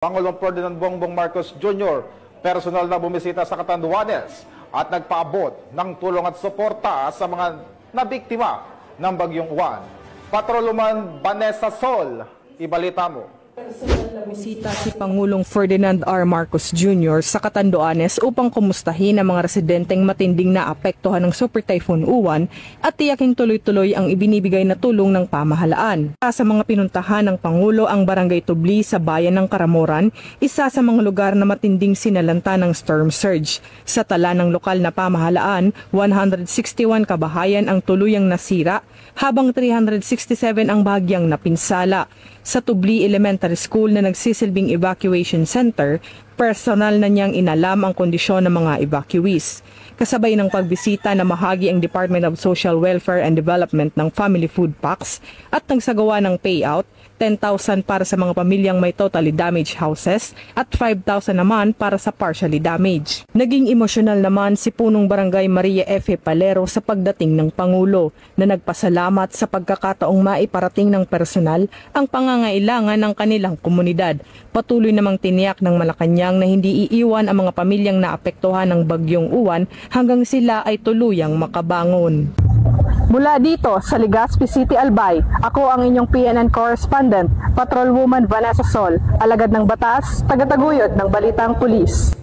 Pangulong Ferdinand Bongbong Marcos Jr. personal na bumisita sa Catanduanes at nagpaabot ng tulong at suporta sa mga nabiktima ng Bagyong Juan. Patrolwoman Vanessa Sol, ibalita mo. Bumisita si Pangulong Ferdinand R. Marcos Jr. sa Catanduanes upang kumustahin ang mga residenteng matinding naapektuhan ng Super Typhoon Uwan at tiyaking tuloy-tuloy ang ibinibigay na tulong ng pamahalaan. Sa mga pinuntahan ng Pangulo ang Barangay Tubli sa bayan ng Karamoran, isa sa mga lugar na matinding sinalanta ng storm surge. Sa tala ng lokal na pamahalaan, 161 kabahayan ang tuluyang nasira, habang 367 ang bahagyang napinsala. Sa Tubli Elementary School na nagsisilbing evacuation center, personal na niyang inalam ang kondisyon ng mga evacuees. Kasabay ng pagbisita na mahagi ang Department of Social Welfare and Development ng Family Food Packs at nagsagawa ng payout, 10,000 para sa mga pamilyang may totally damaged houses at 5,000 naman para sa partially damaged. Naging emosyonal naman si Punong Barangay Maria F. Palero sa pagdating ng Pangulo na nagpasalamat sa pagkakataong maiparating ng personal ang pangangailangan ng kanilang komunidad. Patuloy namang tiniyak ng Malacanang na hindi iiwan ang mga pamilyang naapektuhan ng Bagyong Uwan hanggang sila ay tuluyang makabangon. Mula dito sa Legazpi City, Albay, ako ang inyong PNN correspondent, Patrolwoman Vanessa Sol, alagad ng batas, tagataguyod ng Balitang Pulis.